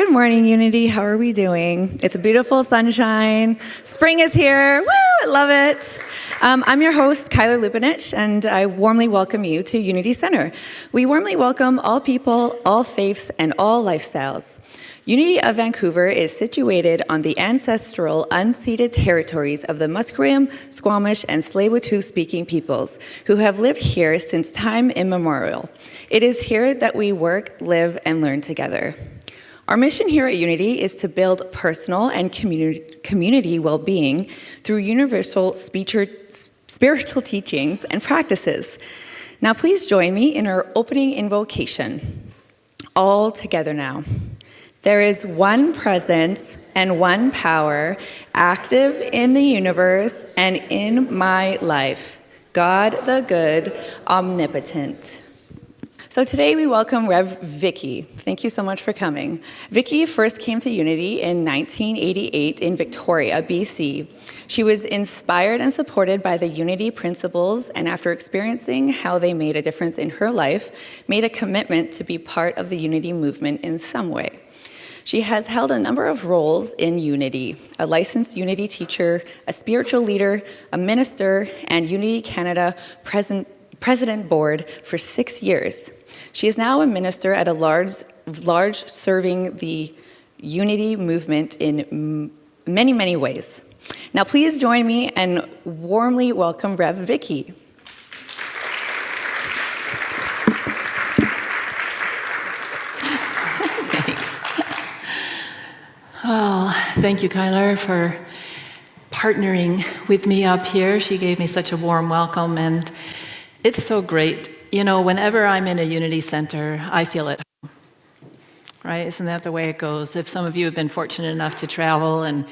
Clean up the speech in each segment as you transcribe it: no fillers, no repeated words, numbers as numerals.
Good morning, Unity. How are we doing? It's a beautiful sunshine. Spring is here. Woo! I love it. I'm your host, Kyler Lupinich, and I warmly welcome you to Unity Center. We warmly welcome all people, all faiths, and all lifestyles. Unity of Vancouver is situated on the ancestral, unceded territories of the Musqueam, Squamish, and Tsleil-Waututh-speaking peoples who have lived here since time immemorial. It is here that we work, live, and learn together. Our mission here at Unity is to build personal and community well-being through universal spiritual teachings and practices. Now please join me in our opening invocation. All together now. There is one presence and one power active in the universe and in my life, God the good, omnipotent. So today we welcome Rev. Vicki. Thank you so much for coming. Vicki first came to Unity in 1988 in Victoria, BC. She was inspired and supported by the Unity principles, and after experiencing how they made a difference in her life, made a commitment to be part of the Unity movement in some way. She has held a number of roles in Unity: a licensed Unity teacher, a spiritual leader, a minister, and Unity Canada President Board for 6 years. She is now a minister at a large serving the Unity movement in many, many ways. Now please join me and warmly welcome Rev. Vicki. Thanks. Oh, thank you, Kyler, for partnering with me up here. She gave me such a warm welcome, and it's so great. You know, whenever I'm in a Unity Center, I feel at home, right? Isn't that the way it goes? If some of you have been fortunate enough to travel and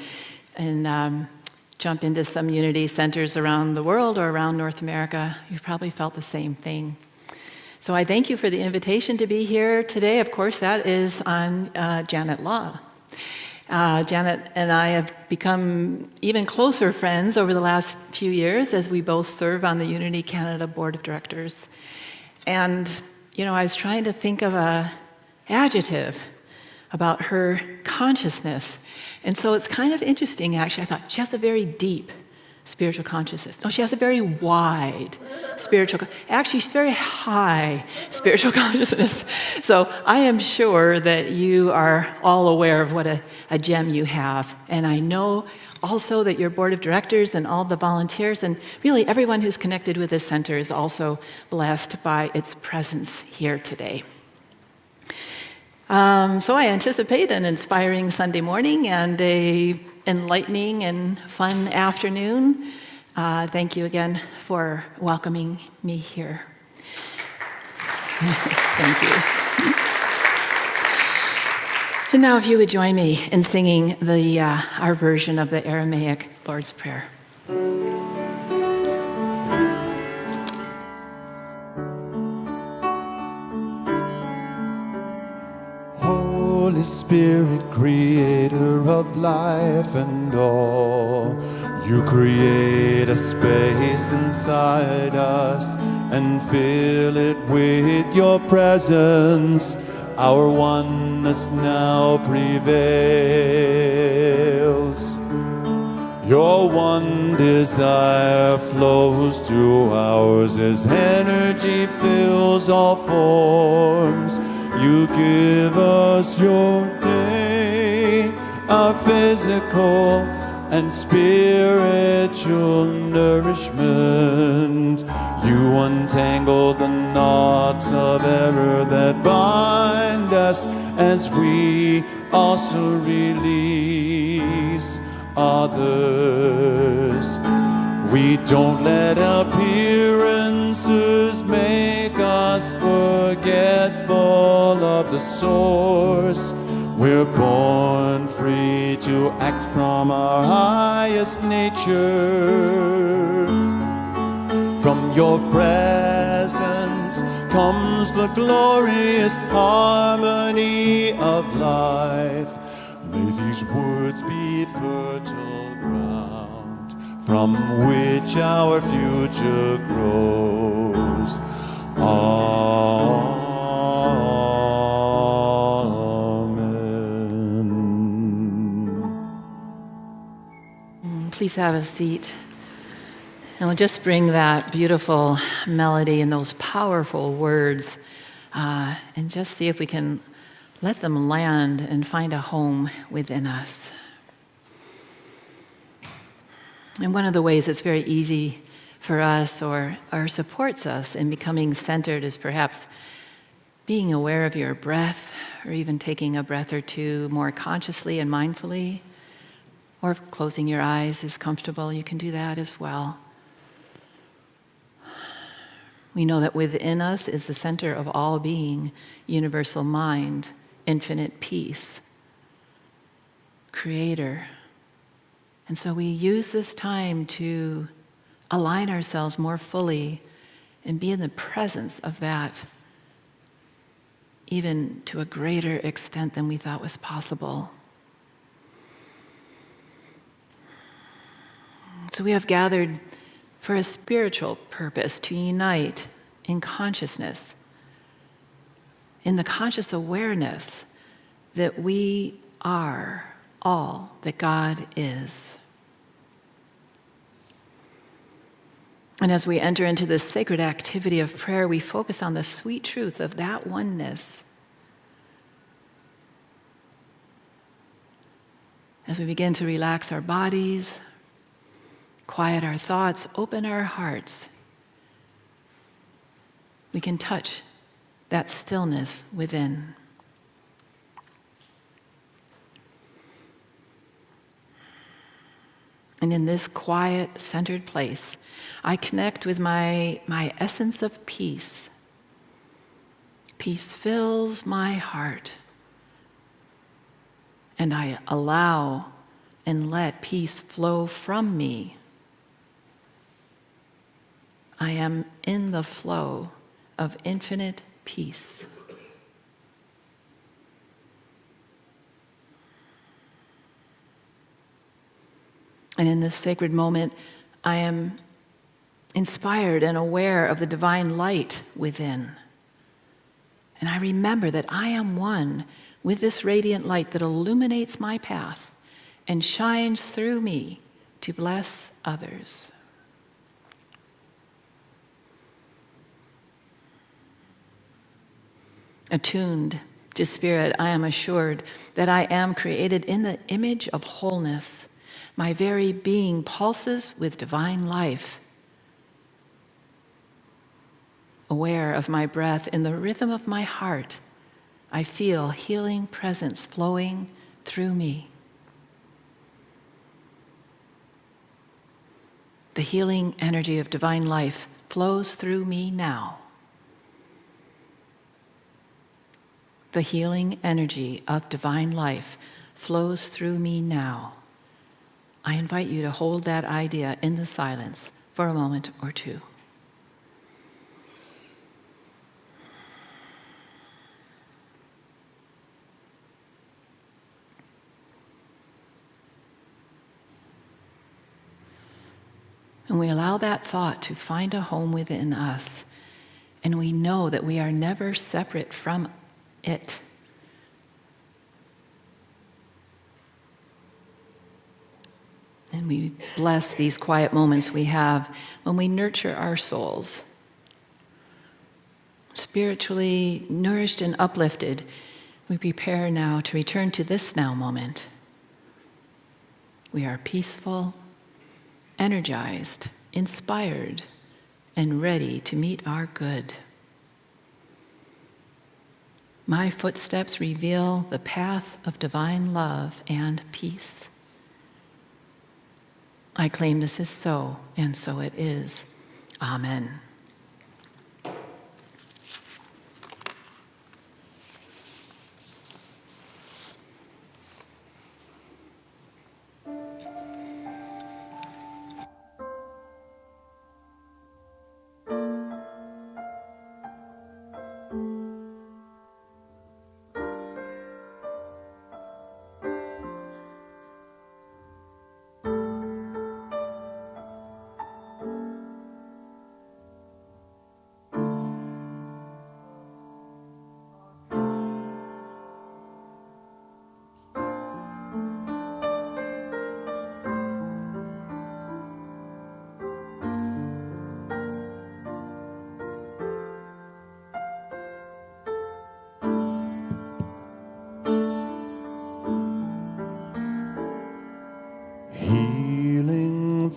jump into some Unity Centers around the world or around North America, you've probably felt the same thing. So I thank you for the invitation to be here today. Of course, that is on Janet Law. Janet and I have become even closer friends over the last few years as we both serve on the Unity Canada Board of Directors. And, you know, I was trying to think of an adjective about her consciousness. And so it's kind of interesting, actually. I thought, she has a very deep spiritual consciousness. No, she has a very wide spiritual, actually, she's very high spiritual consciousness. So I am sure that you are all aware of what a gem you have. And I know also that your board of directors and all the volunteers and really everyone who's connected with this center is also blessed by its presence here today. So I anticipate an inspiring Sunday morning and a enlightening and fun afternoon. Thank you again for welcoming me here. Thank you. And now if you would join me in singing our version of the Aramaic Lord's Prayer. Holy Spirit, creator of life and all, you create a space inside us and fill it with your presence. Our oneness now prevails. Your one desire flows through ours as energy fills all forms. You give us your day, our physical and spiritual nourishment. You untangle the knots of error that bind us as we also release others. We don't let appearances make us forgetful of the source. We're born free to act from our highest nature. From your presence comes the glorious harmony of life. May these words be fertile ground from which our future grows. Amen. Please have a seat. And we'll just bring that beautiful melody and those powerful words and just see if we can let them land and find a home within us. And one of the ways it's very easy for us or supports us in becoming centered is perhaps being aware of your breath, or even taking a breath or two more consciously and mindfully, or if closing your eyes is comfortable, you can do that as well. We know that within us is the center of all being, universal mind, infinite peace, creator. And so we use this time to align ourselves more fully and be in the presence of that, even to a greater extent than we thought was possible. So we have gathered for a spiritual purpose, to unite in consciousness, in the conscious awareness that we are all that God is. And as we enter into this sacred activity of prayer, we focus on the sweet truth of that oneness. As we begin to relax our bodies, quiet our thoughts, open our hearts, we can touch that stillness within. And in this quiet, centered place, I connect with my essence of peace. Peace fills my heart, and I allow and let peace flow from me. I am in the flow of infinite peace. And in this sacred moment, I am inspired and aware of the divine light within. And I remember that I am one with this radiant light that illuminates my path and shines through me to bless others. Attuned to Spirit, I am assured that I am created in the image of wholeness. My very being pulses with divine life. Aware of my breath, in the rhythm of my heart, I feel healing presence flowing through me. The healing energy of divine life flows through me now. The healing energy of divine life flows through me now. I invite you to hold that idea in the silence for a moment or two. And we allow that thought to find a home within us, and we know that we are never separate from it. And we bless these quiet moments we have when we nurture our souls. Spiritually nourished and uplifted, we prepare now to return to this now moment. We are peaceful, energized, inspired, and ready to meet our good. My footsteps reveal the path of divine love and peace. I claim this is so, and so it is. Amen.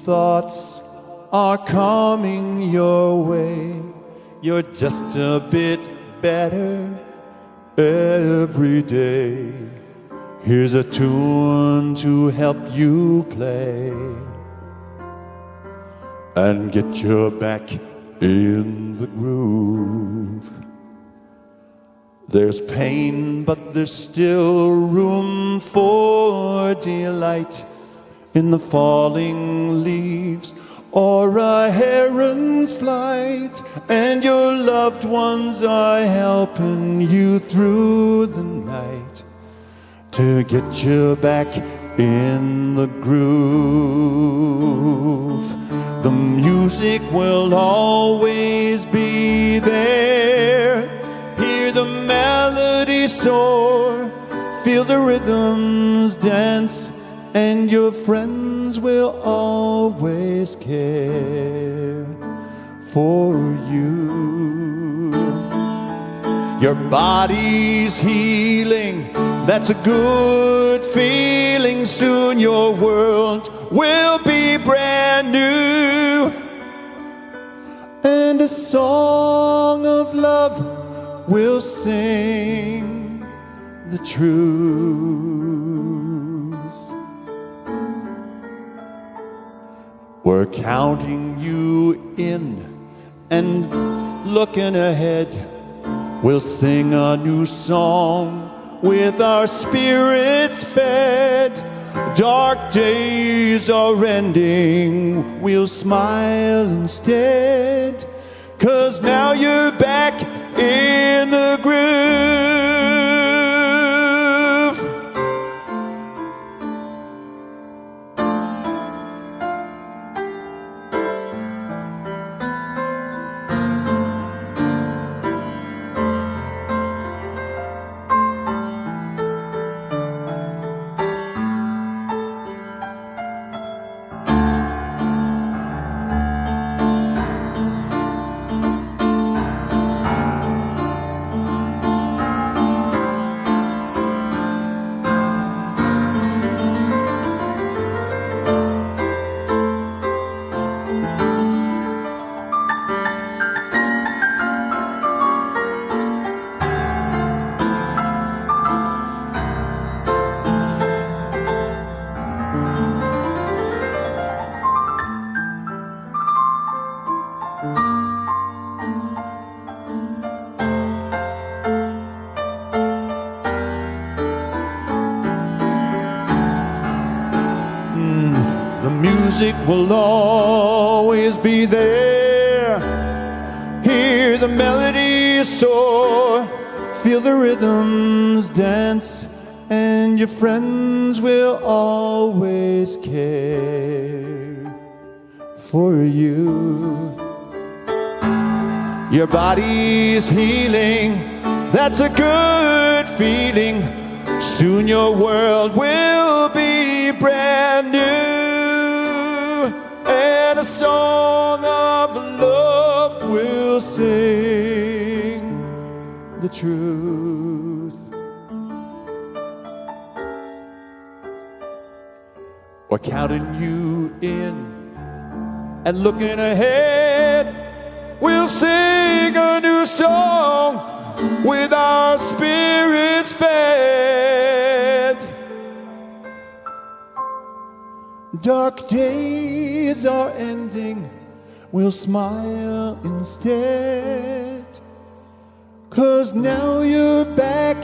thoughts are coming your way. You're just a bit better every day. Here's a tune to help you play and get you back in the groove. There's pain, but there's still room for delight in the falling leaves or a heron's flight, and your loved ones are helping you through the night to get you back in the groove. The music will always be there. Hear the melody soar, feel the rhythms dance, and your friends will always care for you. Your body's healing, that's a good feeling. Soon your world will be brand new, and a song of love will sing the truth. We're counting you in and looking ahead. We'll sing a new song with our spirits fed. Dark days are ending, we'll smile instead, 'cause now you're back in the groove. Music will always be there. Hear the melody soar, feel the rhythms dance, and your friends will always care for you. Your body's healing, that's a good feeling. Soon your world will be brand new, and a song of love will sing the truth. We're counting you in and looking ahead. We'll sing a new song with our spirits fed. Dark days are ending, we'll smile instead, 'cause now you're back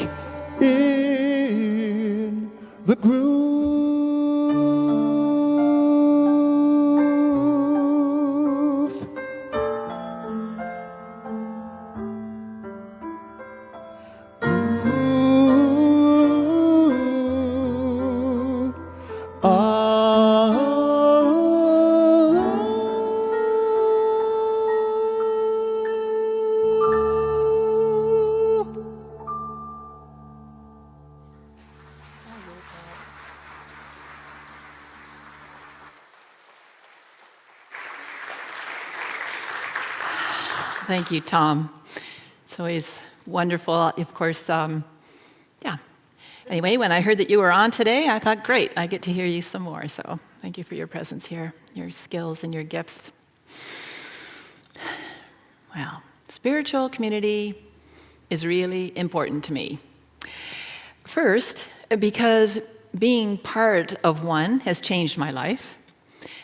in the groove. Thank you, Tom. It's always wonderful. Of course, yeah. Anyway, when I heard that you were on today, I thought, great, I get to hear you some more. So Thank you for your presence here, your skills and your gifts. Well, spiritual community is really important to me. First, because being part of one has changed my life,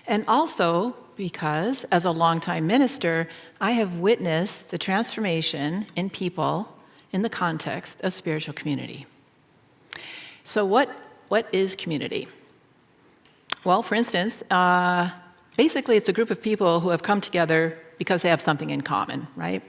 and also because, as a longtime minister, I have witnessed the transformation in people in the context of spiritual community. So what is community? Well, for instance, basically it's a group of people who have come together because they have something in common, right?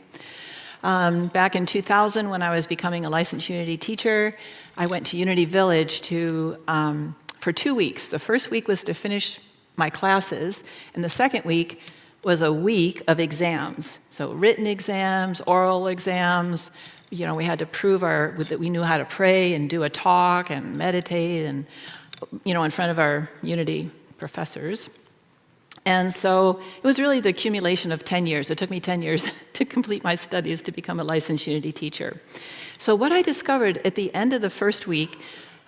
Back in 2000, when I was becoming a licensed Unity teacher, I went to Unity Village for 2 weeks. The first week was to finish my classes, and the second week was a week of exams. So written exams, oral exams. You know, we had to prove that we knew how to pray and do a talk and meditate and, in front of our Unity professors. And so it was really the accumulation of 10 years. It took me 10 years to complete my studies to become a licensed Unity teacher. So what I discovered at the end of the first week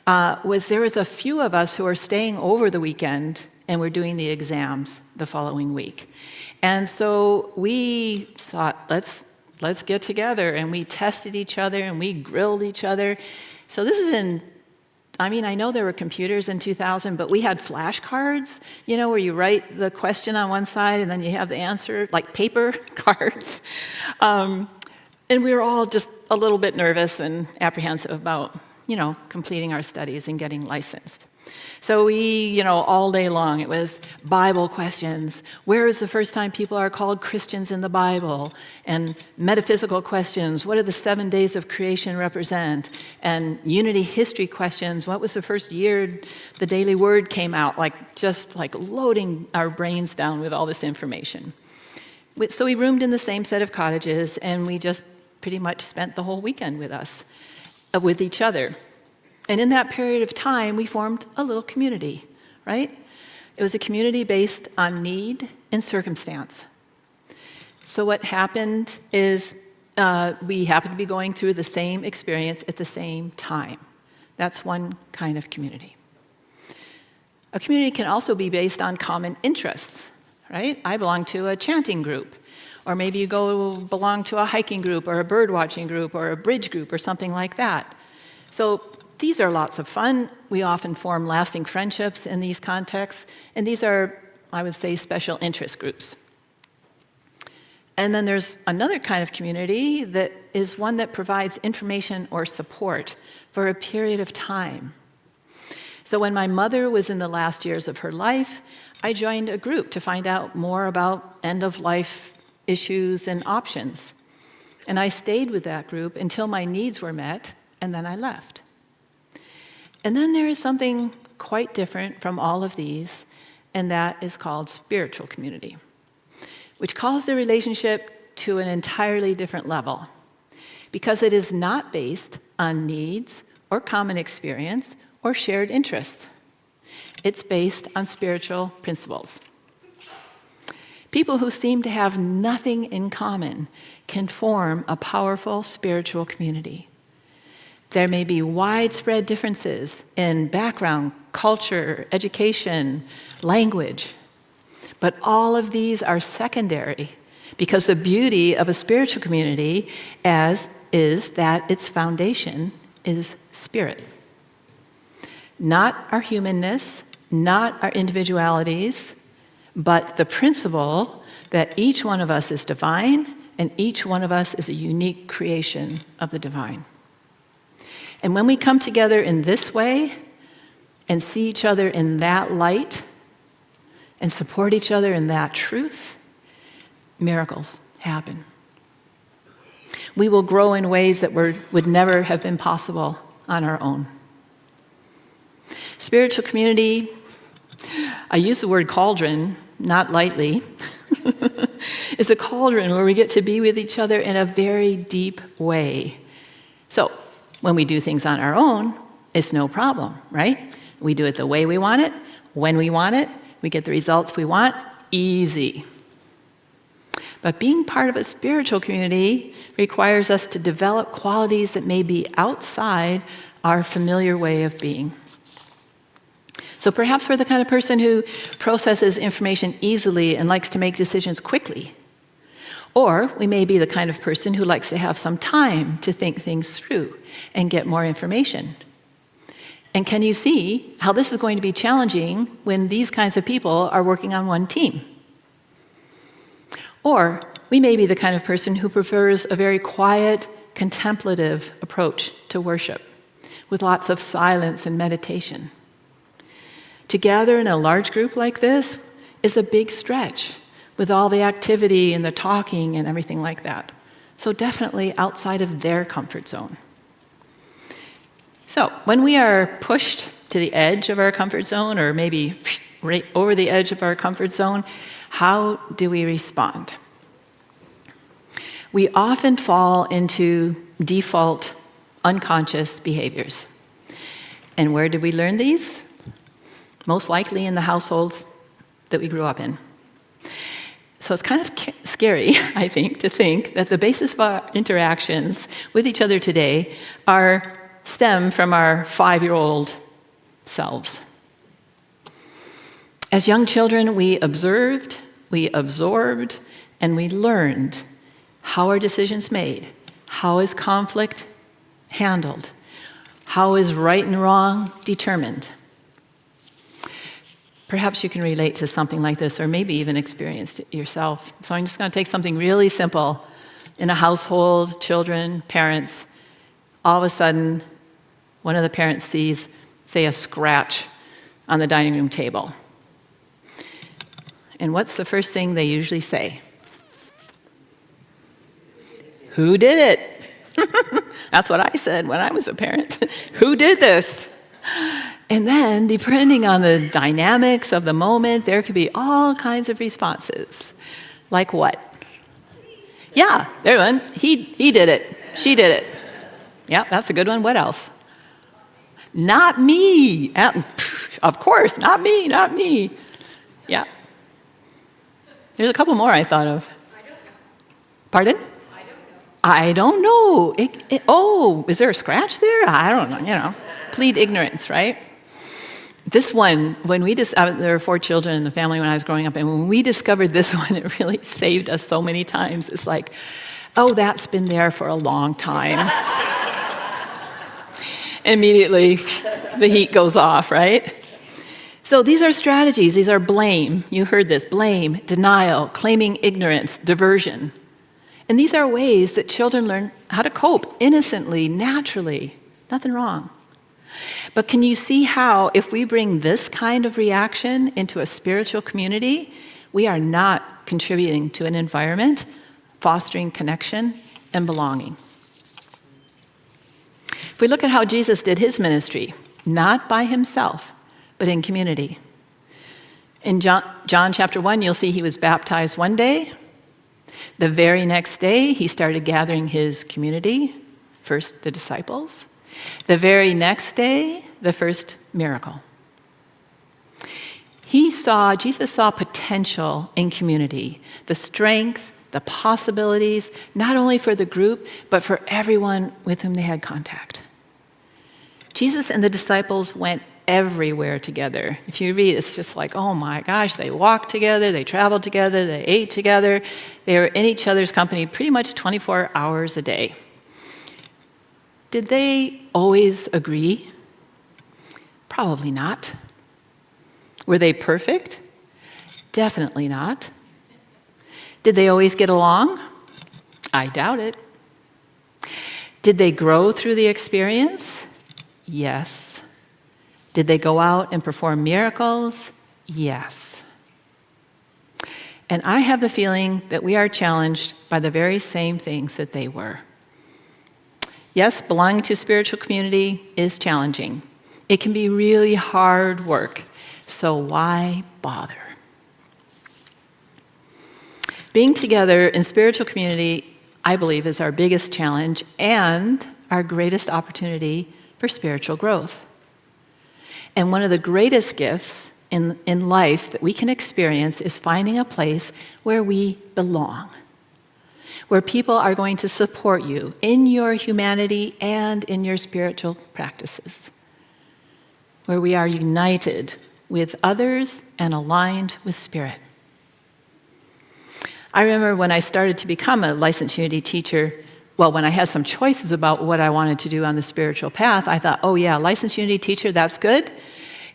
was there was a few of us who were staying over the weekend and we're doing the exams the following week. And so we thought, let's get together, and we tested each other and we grilled each other. So this is I know there were computers in 2000, but we had flashcards, where you write the question on one side and then you have the answer, like paper cards. And we were all just a little bit nervous and apprehensive about, completing our studies and getting licensed. So we, all day long, it was Bible questions. Where is the first time people are called Christians in the Bible? And metaphysical questions. What do the 7 days of creation represent? And unity history questions. What was the first year the Daily Word came out? Just loading our brains down with all this information. So we roomed in the same set of cottages, and we just pretty much spent the whole weekend with each other. And in that period of time, we formed a little community, right? It was a community based on need and circumstance. So what happened is we happened to be going through the same experience at the same time. That's one kind of community. A community can also be based on common interests, right? I belong to a chanting group, or maybe you belong to a hiking group, or a bird watching group, or a bridge group, or something like that. So these are lots of fun. We often form lasting friendships in these contexts, and these are, I would say, special interest groups. And then there's another kind of community that is one that provides information or support for a period of time. So when my mother was in the last years of her life, I joined a group to find out more about end-of-life issues and options. And I stayed with that group until my needs were met, and then I left. And then there is something quite different from all of these, and that is called spiritual community, which calls the relationship to an entirely different level, because it is not based on needs or common experience or shared interests. It's based on spiritual principles. People who seem to have nothing in common can form a powerful spiritual community. There may be widespread differences in background, culture, education, language, but all of these are secondary because the beauty of a spiritual community is that its foundation is spirit. Not our humanness, not our individualities, but the principle that each one of us is divine and each one of us is a unique creation of the divine. And when we come together in this way and see each other in that light and support each other in that truth, miracles happen. We will grow in ways that would never have been possible on our own. Spiritual community, I use the word cauldron, not lightly, is a cauldron where we get to be with each other in a very deep way. So, when we do things on our own, it's no problem, right? We do it the way we want it, when we want it, we get the results we want, easy. But being part of a spiritual community requires us to develop qualities that may be outside our familiar way of being. So perhaps we're the kind of person who processes information easily and likes to make decisions quickly. Or we may be the kind of person who likes to have some time to think things through and get more information. And can you see how this is going to be challenging when these kinds of people are working on one team? Or we may be the kind of person who prefers a very quiet, contemplative approach to worship, with lots of silence and meditation. To gather in a large group like this is a big stretch, with all the activity and the talking and everything like that. So definitely outside of their comfort zone. So when we are pushed to the edge of our comfort zone, or maybe right over the edge of our comfort zone, how do we respond? We often fall into default, unconscious behaviors. And where did we learn these? Most likely in the households that we grew up in. So it's kind of scary, I think, to think that the basis of our interactions with each other today stem from our 5-year-old selves. As young children, we observed, we absorbed, and we learned how are decisions made, how is conflict handled, how is right and wrong determined. Perhaps you can relate to something like this, or maybe even experienced it yourself. So I'm just going to take something really simple. In a household, children, parents, all of a sudden, one of the parents sees, say, a scratch on the dining room table. And what's the first thing they usually say? Who did it? That's what I said when I was a parent. Who did this? And then, depending on the dynamics of the moment, there could be all kinds of responses. Like what? Yeah, there one. He did it. She did it. Yeah, that's a good one. What else? Not me. Of course, not me, not me. Yeah. There's a couple more I thought of. I don't know. Pardon? I don't know. Oh, is there a scratch there? I don't know, Plead ignorance, right? This one, when there were 4 children in the family when I was growing up, and when we discovered this one, it really saved us so many times. It's like, oh, that's been there for a long time. Immediately, the heat goes off, right? So these are strategies. These are blame. You heard this. Blame, denial, claiming ignorance, diversion. And these are ways that children learn how to cope innocently, naturally. Nothing wrong. But can you see how, if we bring this kind of reaction into a spiritual community, we are not contributing to an environment fostering connection and belonging? If we look at how Jesus did his ministry, not by himself, but in community. In John chapter 1, you'll see he was baptized one day. The very next day, he started gathering his community, first the disciples. The very next day, the first miracle. Jesus saw potential in community, the strength, the possibilities, not only for the group, but for everyone with whom they had contact. Jesus and the disciples went everywhere together. If you read, it's just like, oh my gosh, they walked together, they traveled together, they ate together. They were in each other's company pretty much 24 hours a day. Did they always agree? Probably not. Were they perfect? Definitely not. Did they always get along? I doubt it. Did they grow through the experience? Yes. Did they go out and perform miracles? Yes. And I have the feeling that we are challenged by the very same things that they were. Yes, belonging to a spiritual community is challenging. It can be really hard work. So why bother? Being together in spiritual community, I believe, is our biggest challenge and our greatest opportunity for spiritual growth. And one of the greatest gifts in life that we can experience is finding a place where we belong, where people are going to support you in your humanity and in your spiritual practices, where we are united with others and aligned with Spirit. I remember when I started to become a licensed Unity teacher, well, when I had some choices about what I wanted to do on the spiritual path, I thought, oh yeah, licensed Unity teacher, that's good,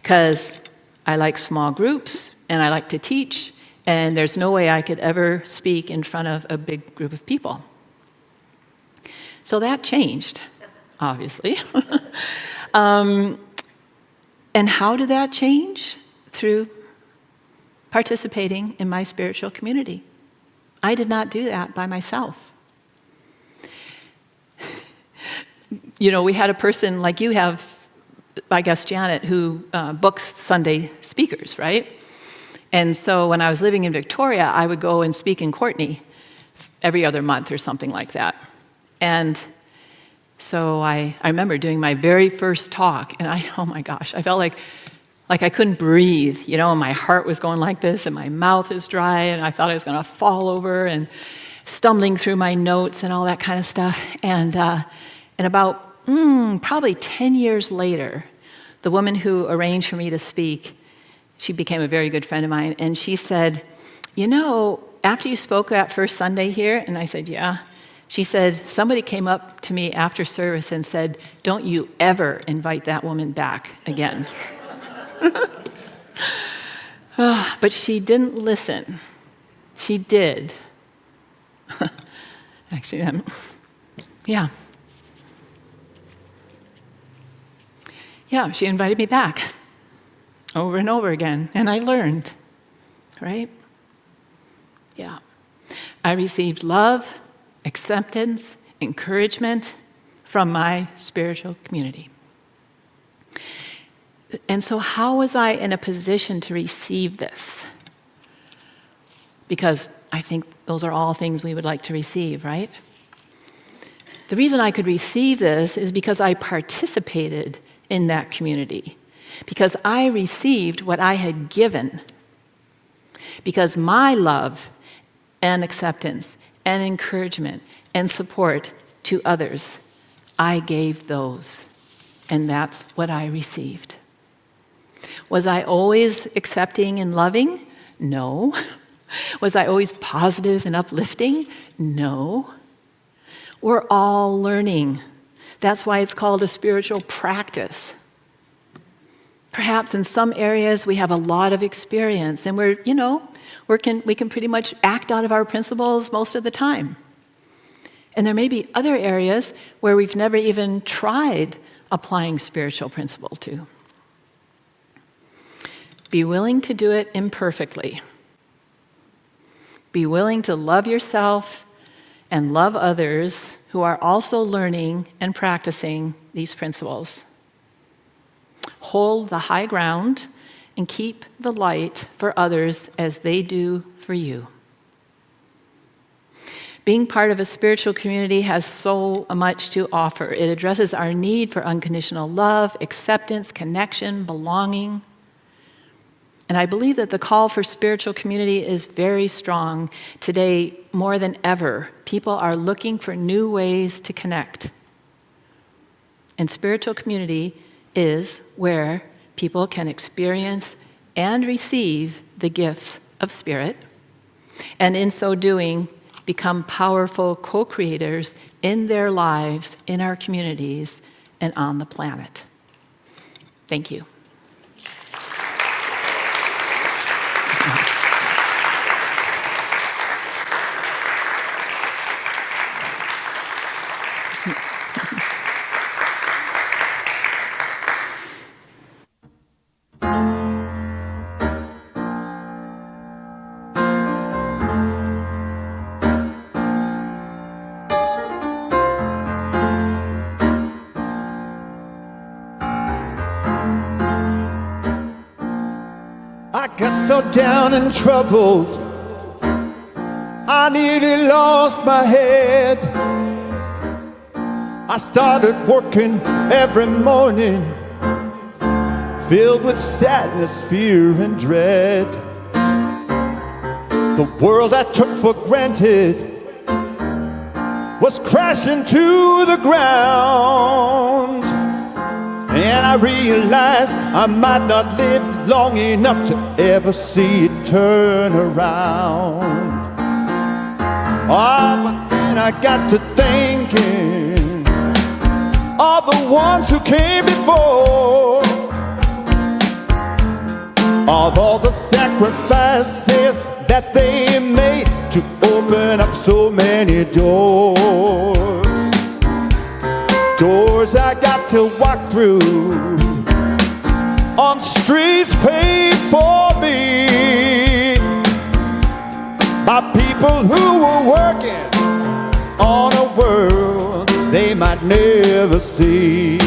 because I like small groups and I like to teach, and there's no way I could ever speak in front of a big group of people. So that changed, obviously. And how did that change? Through participating in my spiritual community. I did not do that by myself. You know, we had a person like you have, I guess, Janet, who books Sunday speakers, right? And so when I was living in Victoria, I would go and speak in Courtney every other month or something like that. And so I remember doing my very first talk, and oh my gosh, I felt like I couldn't breathe, you know, and my heart was going like this, and my mouth is dry, and I thought I was going to fall over, and stumbling through my notes and all that kind of stuff. And about probably 10 years later, the woman who arranged for me to speak, she became a very good friend of mine, and she said, you know, after you spoke that first Sunday here, and I said, yeah, she said, somebody came up to me after service and said, don't you ever invite that woman back again. But she didn't listen. She did. Actually, yeah. Yeah, she invited me back over and over again, and I learned, right? Yeah. I received love, acceptance, encouragement from my spiritual community. And so how was I in a position to receive this? Because I think those are all things we would like to receive, right? The reason I could receive this is because I participated in that community, because I received what I had given, because my love and acceptance and encouragement and support to others, I gave those, and that's what I received. Was I always accepting and loving? No. Was I always positive and uplifting? No. We're all learning. That's why it's called a spiritual practice. Perhaps in some areas we have a lot of experience, and we can pretty much act out of our principles most of the time. And there may be other areas where we've never even tried applying spiritual principle to. Be willing to do it imperfectly. Be willing to love yourself and love others who are also learning and practicing these principles. Hold the high ground and keep the light for others as they do for you. Being part of a spiritual community has so much to offer. It addresses our need for unconditional love, acceptance, connection, belonging. And I believe that the call for spiritual community is very strong. Today, more than ever, people are looking for new ways to connect. And spiritual community is where people can experience and receive the gifts of Spirit, and in so doing, become powerful co-creators in their lives, in our communities, and on the planet. Thank you. I got so down and troubled, I nearly lost my head. I started working every morning, filled with sadness, fear, and dread. The world I took for granted was crashing to the ground, And I realized I might not live long enough to ever see it turn around. Ah, but then I got to thinking of the ones who came before, of all the sacrifices that they made to open up so many doors. Doors I got to walk through on streets paid for me by people who were working on a world they might never see.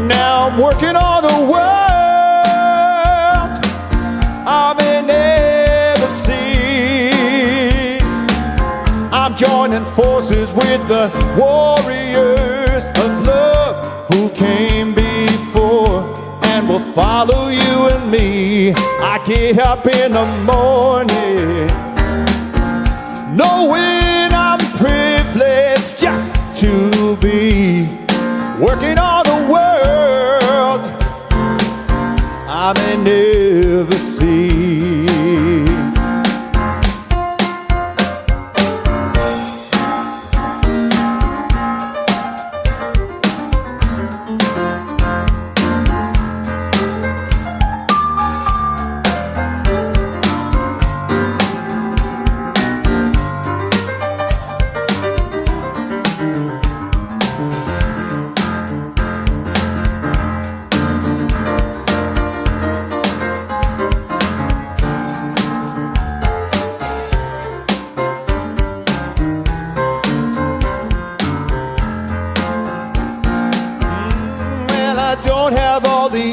Now I'm working on a world I may never see. I'm joining forces with the warriors of love who came before and will follow you and me. I get up in the morning knowing I'm privileged just to be working on a world I may never see.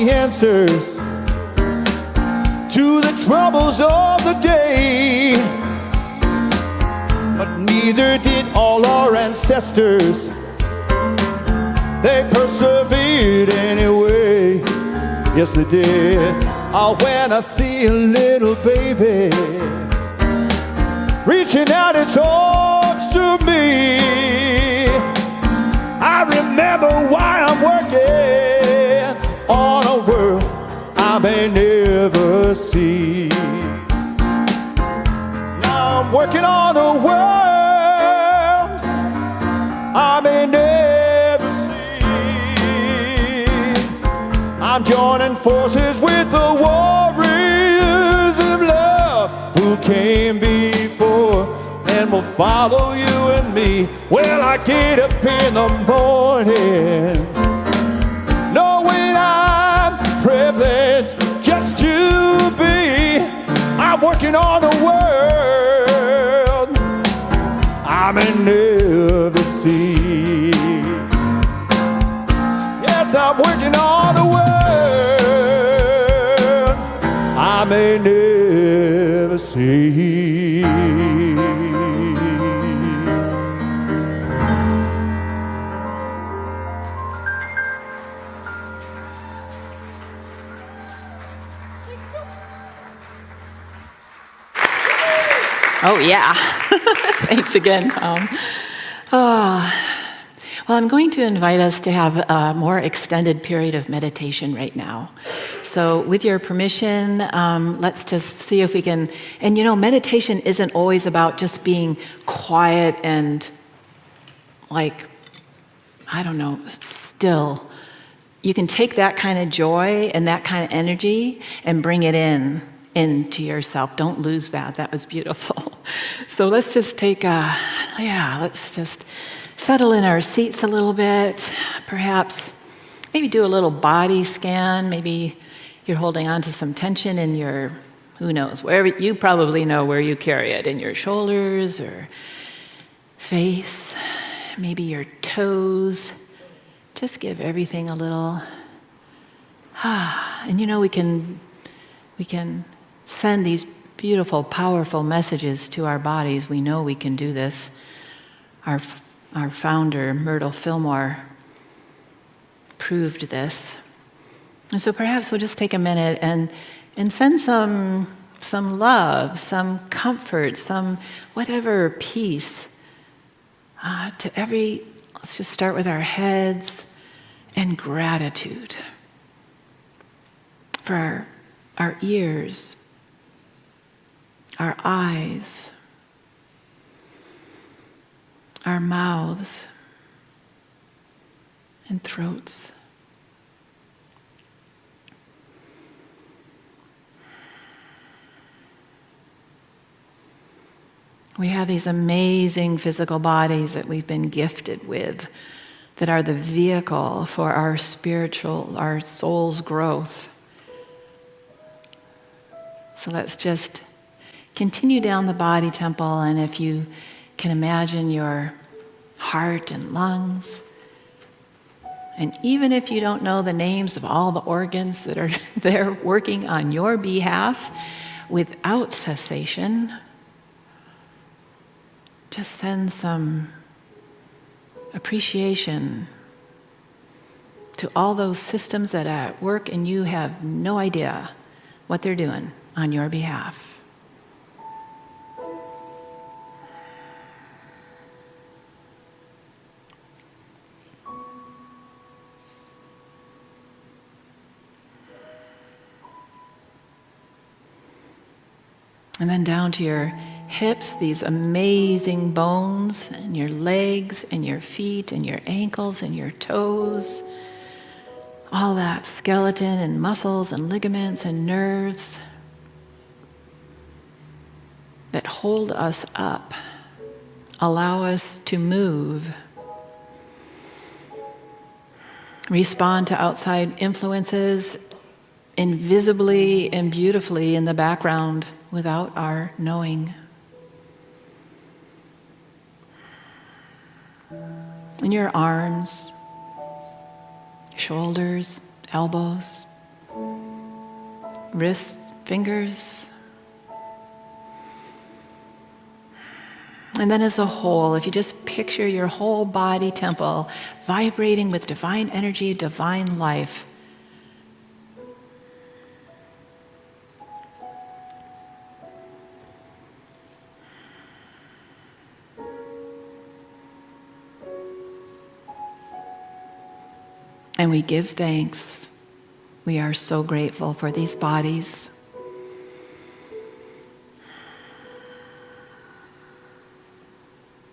Answers to the troubles of the day, but neither did all our ancestors. They persevered anyway. Yes, they did. Oh, when I see a little baby reaching out its arms to me, I remember why I'm working on a world I may never see. Now I'm working on a world I may never see. I'm joining forces with the warriors of love who came before and will follow you and me. Well, I get up in the morning knowing I'm privileged just to be. I'm working on a world I may never see. Yes, I'm working on a world I may never see. Oh, yeah. Thanks again, Tom. Well, I'm going to invite us to have a more extended period of meditation right now. So with your permission, let's just see if we can, and you know, meditation isn't always about just being quiet and like, I don't know, still. You can take that kind of joy and that kind of energy and bring it into yourself. Don't lose that. That was beautiful. So let's just take let's just settle in our seats a little bit. Perhaps maybe do a little body scan. Maybe you're holding on to some tension in your, who knows, wherever, you probably know where you carry it, in your shoulders or face, maybe your toes. Just give everything a little, and you know, we can send these beautiful, powerful messages to our bodies. We know we can do this. Our founder, Myrtle Fillmore, proved this. And so perhaps we'll just take a minute and send some love, some comfort, some whatever peace to every, let's just start with our heads, and gratitude for our ears, our eyes, our mouths, and throats. We have these amazing physical bodies that we've been gifted with that are the vehicle for our soul's growth. So let's just continue down the body temple, and if you can imagine your heart and lungs, and even if you don't know the names of all the organs that are there working on your behalf without cessation, just send some appreciation to all those systems that are at work and you have no idea what they're doing on your behalf. And then down to your hips, these amazing bones, and your legs, and your feet, and your ankles, and your toes. All that skeleton, and muscles, and ligaments, and nerves that hold us up, allow us to move, respond to outside influences invisibly and beautifully in the background without our knowing. And your arms, shoulders, elbows, wrists, fingers. And then as a whole, if you just picture your whole body temple vibrating with divine energy, divine life, and we give thanks. We are so grateful for these bodies.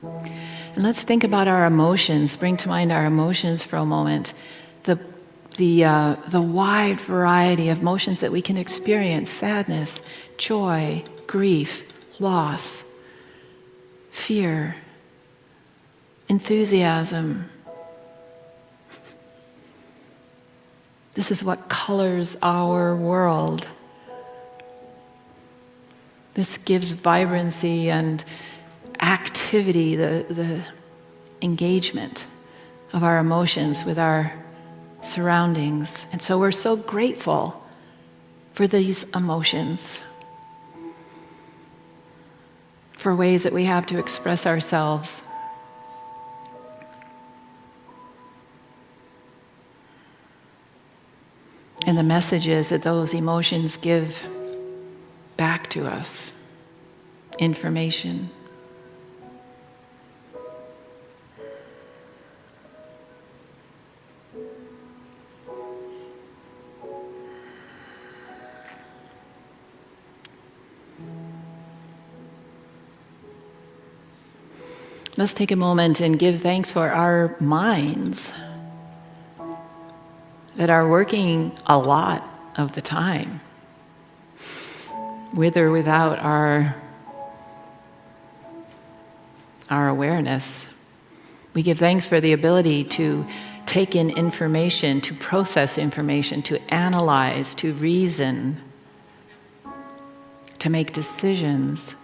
And let's think about our emotions. Bring to mind our emotions for a moment. The wide variety of emotions that we can experience: sadness, joy, grief, loss, fear, enthusiasm. This is what colors our world. This gives vibrancy and activity, the engagement of our emotions with our surroundings. And so we're so grateful for these emotions, for ways that we have to express ourselves. And the messages that those emotions give back to us, information. Let's take a moment and give thanks for our minds that are working a lot of the time, with or without our awareness. We give thanks for the ability to take in information, to process information, to analyze, to reason, to make decisions,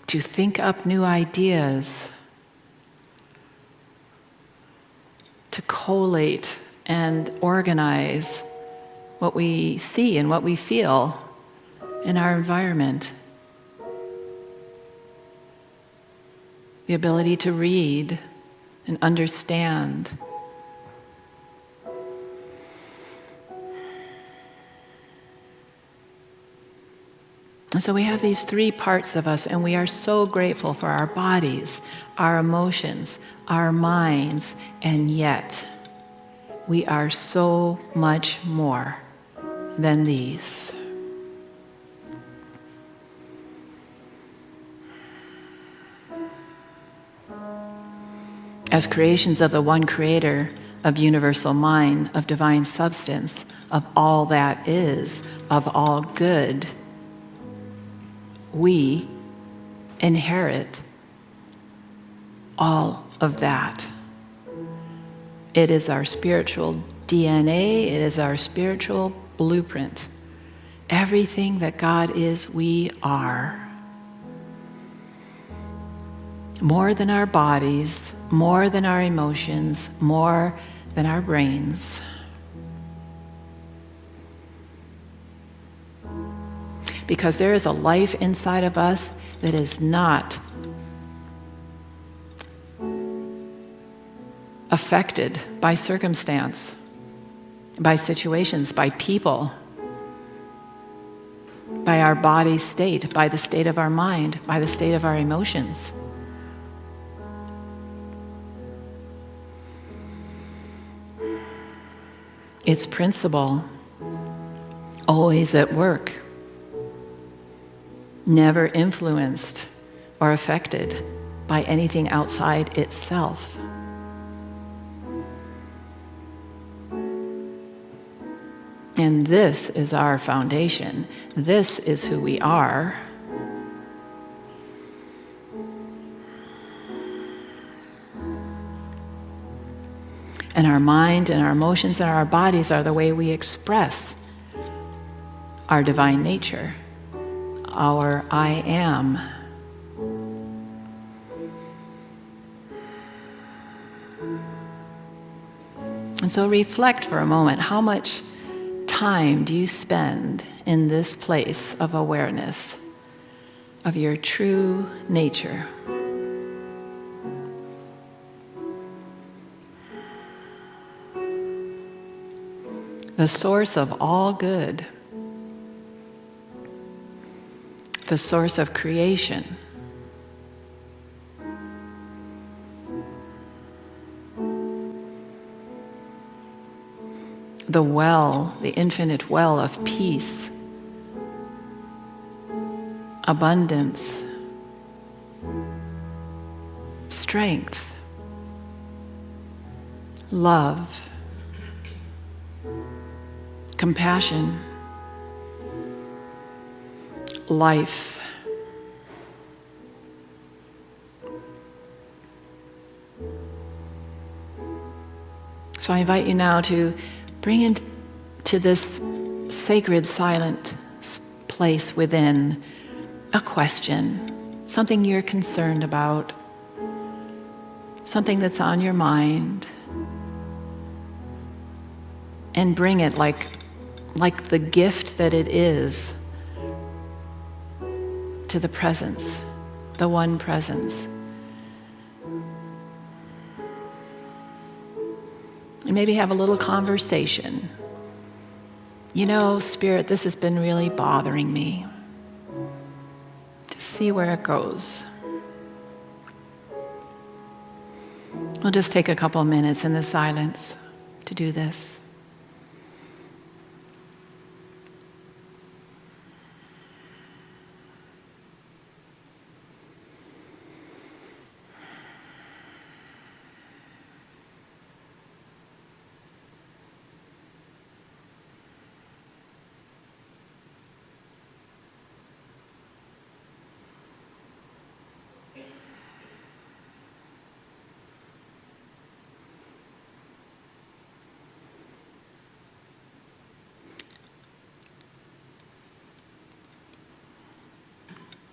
to think up new ideas, to collate and organize what we see and what we feel in our environment. The ability to read and understand. And so we have these three parts of us, and we are so grateful for our bodies, our emotions, our minds, and yet we are so much more than these. As creations of the one creator, of universal mind, of divine substance, of all that is, of all good, we inherit all of that. It is our spiritual DNA, it is our spiritual blueprint. Everything that God is, we are. More than our bodies, more than our emotions, more than our brains. Because there is a life inside of us that is not affected by circumstance, by situations, by people, by our body's state, by the state of our mind, by the state of our emotions. Its principle, always at work, never influenced or affected by anything outside itself. And this is our foundation. This is who we are. And our mind and our emotions and our bodies are the way we express our divine nature, our I am. And so reflect for a moment, how much time do you spend in this place of awareness of your true nature? The source of all good, the source of creation, the well, the infinite well of peace, abundance, strength, love, compassion, life. So I invite you now to bring into this sacred, silent place within a question, something you're concerned about, something that's on your mind, and bring it like the gift that it is to the presence, the one presence. And maybe have a little conversation. You know, Spirit, this has been really bothering me. Just see where it goes. We'll just take a couple minutes in the silence to do this.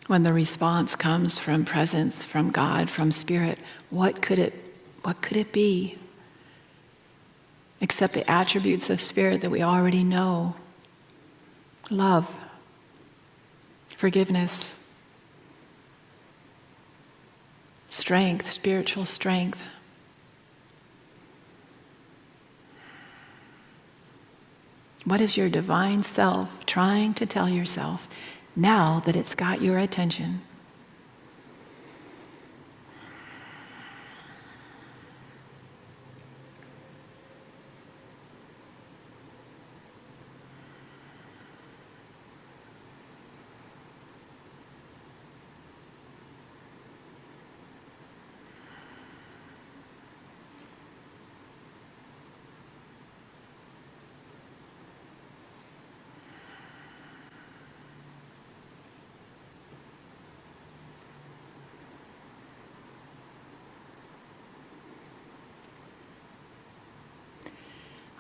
When the response comes from presence, from God, from Spirit, what could it be? Except the attributes of Spirit that we already know. Love, forgiveness, strength, spiritual strength. What is your divine self trying to tell yourself? now that it's got your attention.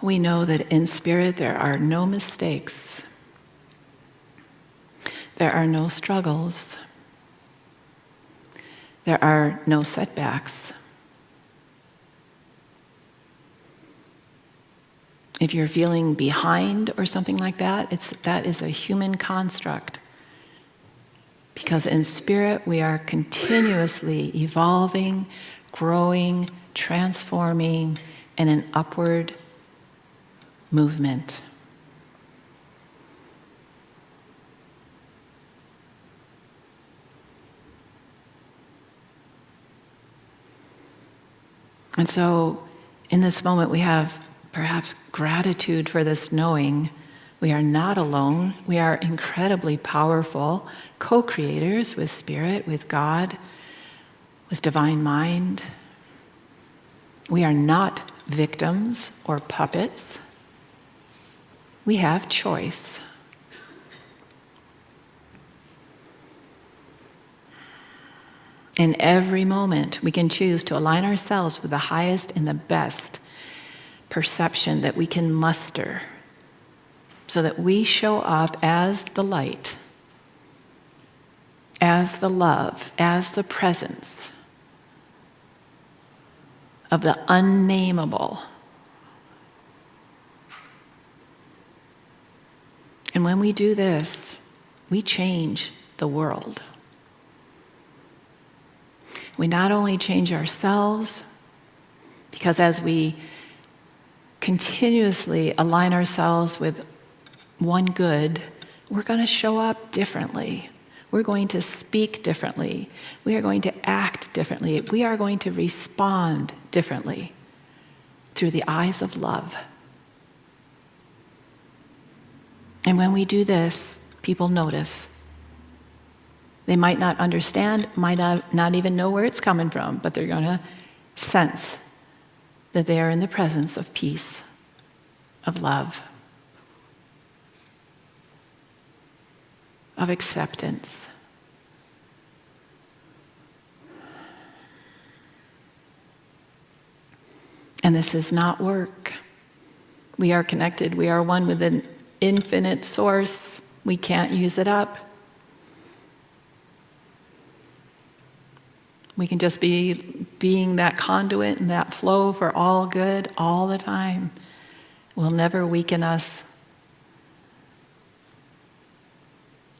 We know that in spirit there are no mistakes. There are no struggles. There are no setbacks. If you're feeling behind or something like that, that is a human construct. Because in spirit we are continuously evolving, growing, transforming in an upward movement. And so in this moment we have perhaps gratitude for this knowing we are not alone. We are incredibly powerful co-creators with Spirit, with God, with Divine Mind. We are not victims or puppets. We have choice. In every moment, we can choose to align ourselves with the highest and the best perception that we can muster so that we show up as the light, as the love, as the presence of the unnameable. And when we do this, we change the world. We not only change ourselves, because as we continuously align ourselves with one good, we're going to show up differently. We're going to speak differently. We are going to act differently. We are going to respond differently through the eyes of love. And when we do this, people notice. They might not understand, might not even know where it's coming from, but they're going to sense that they are in the presence of peace, of love, of acceptance. And this is not work. We are connected. We are one with an infinite source. We can't use it up. We can just be being that conduit and that flow for all good all the time. It will never weaken us.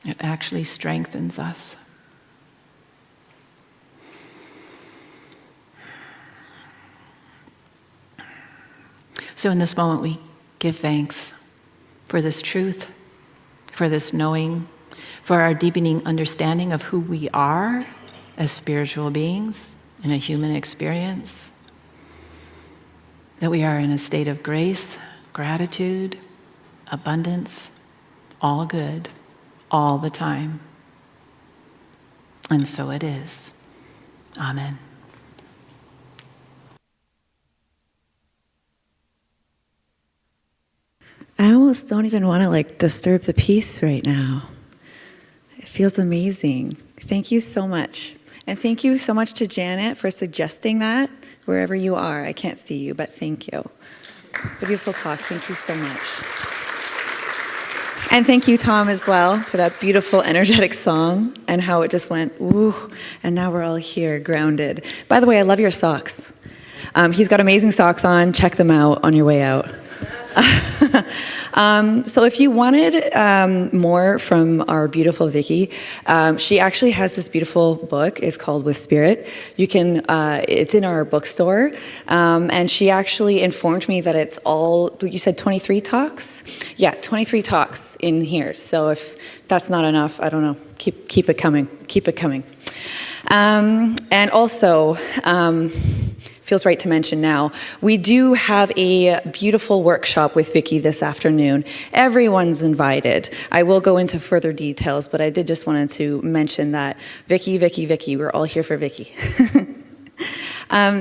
It actually strengthens us. So in this moment, we give thanks for this truth, for this knowing, for our deepening understanding of who we are as spiritual beings in a human experience, that we are in a state of grace, gratitude, abundance, all good, all the time. And so it is. Amen. I almost don't even want to disturb the peace right now. It feels amazing. Thank you so much. And thank you so much to Janet for suggesting that wherever you are. I can't see you, but thank you. Beautiful talk. Thank you so much. And thank you, Tom, as well, for that beautiful, energetic song and how it just went, woo, and now we're all here, grounded. By the way, I love your socks. He's got amazing socks on. Check them out on your way out. So if you wanted more from our beautiful Vicki, she actually has this beautiful book. It's called With Spirit. You can, it's in our bookstore. And she actually informed me that it's all, you said 23 talks? Yeah, 23 talks in here. So if that's not enough, I don't know, keep it coming, keep it coming. And also, feels right to mention now, we do have a beautiful workshop with Vicki this afternoon. Everyone's invited. I will go into further details, but I did just wanted to mention that Vicki, we're all here for Vicki.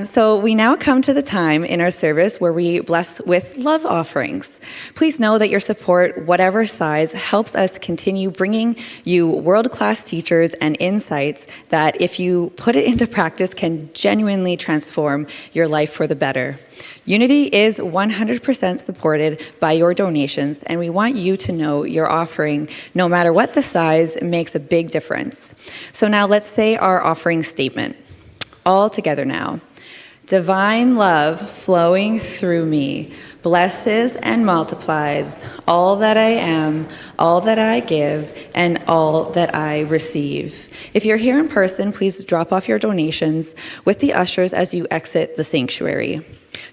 So we now come to the time in our service where we bless with love offerings. Please know that your support, whatever size, helps us continue bringing you world-class teachers and insights that, if you put it into practice, can genuinely transform your life for the better. Unity is 100% supported by your donations, and we want you to know your offering, no matter what the size, makes a big difference. So now let's say our offering statement. All together now. Divine love flowing through me blesses and multiplies all that I am, all that I give, and all that I receive. If you're here in person, please drop off your donations with the ushers as you exit the sanctuary.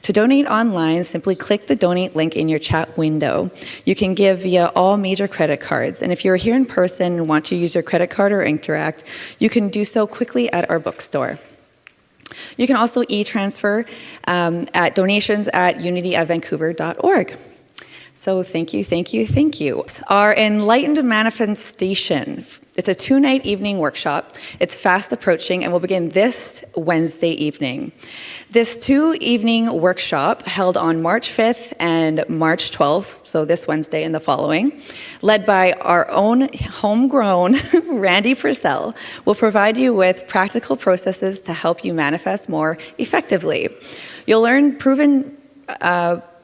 To donate online, simply click the donate link in your chat window. You can give via all major credit cards. And if you're here in person and want to use your credit card or Interact, you can do so quickly at our bookstore. You can also e-transfer at donations@unity@vancouver.org. So thank you. Our Enlightened Manifestation. It's a 2-night evening workshop. It's fast approaching and will begin this Wednesday evening. This 2-evening workshop, held on March 5th and March 12th, so this Wednesday and the following, led by our own homegrown Randy Purcell, will provide you with practical processes to help you manifest more effectively. You'll learn proven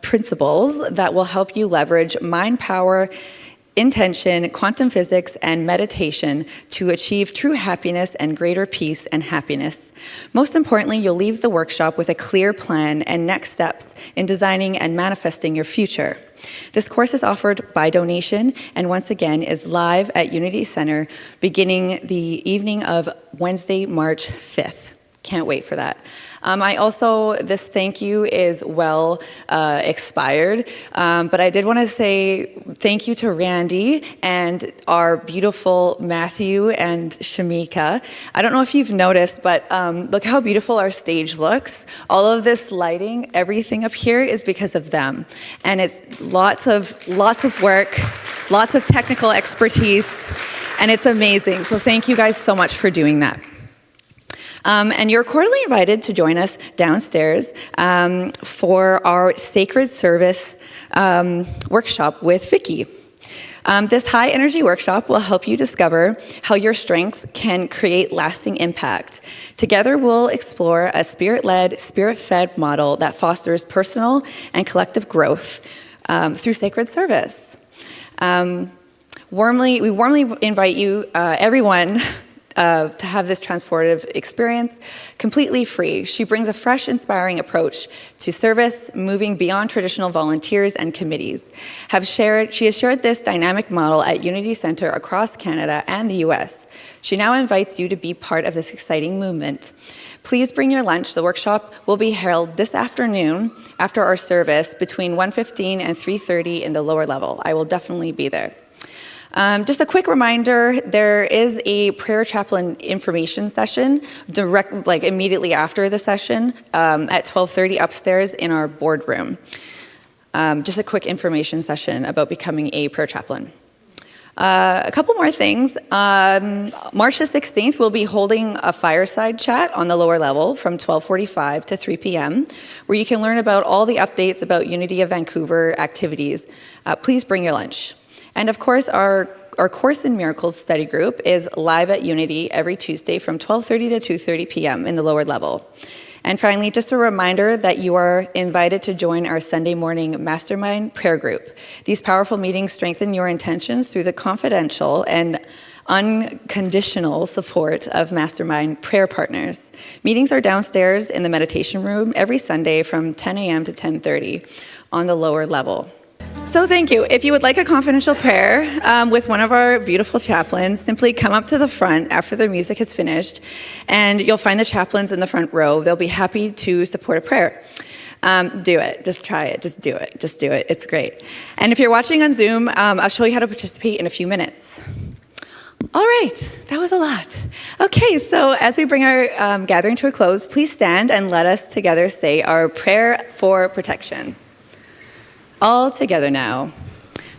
principles that will help you leverage mind power, intention, quantum physics, and meditation to achieve true happiness and greater peace and happiness. Most importantly, you'll leave the workshop with a clear plan and next steps in designing and manifesting your future. This course is offered by donation and once again is live at Unity Center beginning the evening of Wednesday, March 5th. Can't wait for that. This thank you is well expired, but I did want to say thank you to Randy and our beautiful Matthew and Shamika. I don't know if you've noticed, but look how beautiful our stage looks. All of this lighting, everything up here is because of them. And it's lots of work, lots of technical expertise, and it's amazing. So thank you guys so much for doing that. And you're cordially invited to join us downstairs for our Sacred Service workshop with Vicki. This high-energy workshop will help you discover how your strengths can create lasting impact. Together, we'll explore a spirit-led, spirit-fed model that fosters personal and collective growth through sacred service. We warmly invite you, everyone, to have this transformative experience completely free. She brings a fresh, inspiring approach to service, moving beyond traditional volunteers and committees. She has shared this dynamic model at Unity Center across Canada and the US. She now invites you to be part of this exciting movement. Please bring your lunch. The workshop will be held this afternoon after our service between 1:15 and 3:30 in the lower level. I will definitely be there. Just a quick reminder, there is a prayer chaplain information session immediately after the session at 12:30 upstairs in our boardroom. Just a quick information session about becoming a prayer chaplain. A couple more things. March the 16th, we'll be holding a fireside chat on the lower level from 12:45 to 3 p.m., where you can learn about all the updates about Unity of Vancouver activities. Please bring your lunch. And of course, our Course in Miracles study group is live at Unity every Tuesday from 12:30 to 2:30 p.m. in the lower level. And finally, just a reminder that you are invited to join our Sunday morning mastermind prayer group. These powerful meetings strengthen your intentions through the confidential and unconditional support of mastermind prayer partners. Meetings are downstairs in the meditation room every Sunday from 10 a.m. to 10:30 on the lower level. So thank you. If you would like a confidential prayer with one of our beautiful chaplains, simply come up to the front after the music has finished, and you'll find the chaplains in the front row. They'll be happy to support a prayer. Do it. Just try it. Just do it. Just do it. It's great. And if you're watching on Zoom, I'll show you how to participate in a few minutes. All right, that was a lot. Okay, so as we bring our gathering to a close, please stand and let us together say our prayer for protection. All together now.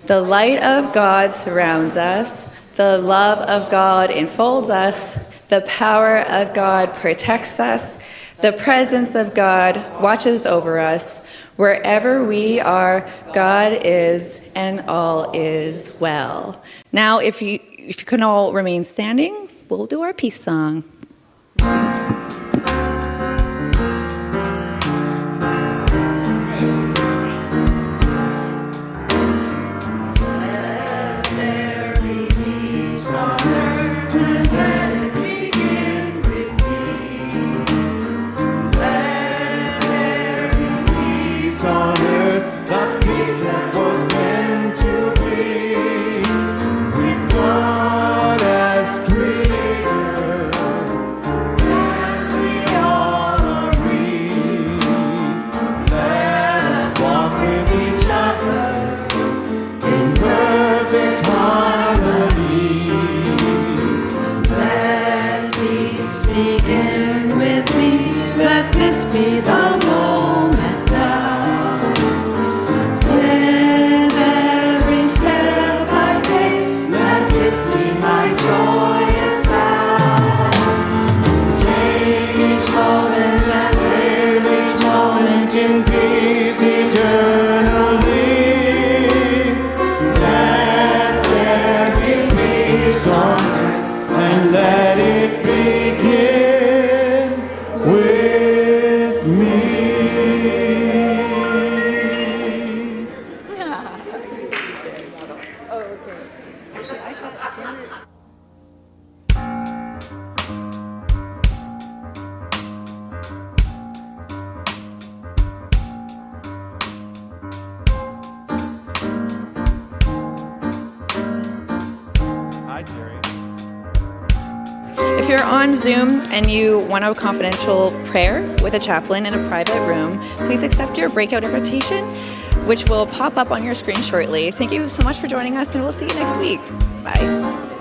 The light of God surrounds us. The love of God enfolds us. The power of God protects us. The presence of God watches over us. Wherever we are, God is, and all is well. Now, if you can all remain standing, we'll do our peace song. If you're on Zoom and you want a confidential prayer with a chaplain in a private room, please accept your breakout invitation, which will pop up on your screen shortly. Thank you so much for joining us, and we'll see you next week. Bye.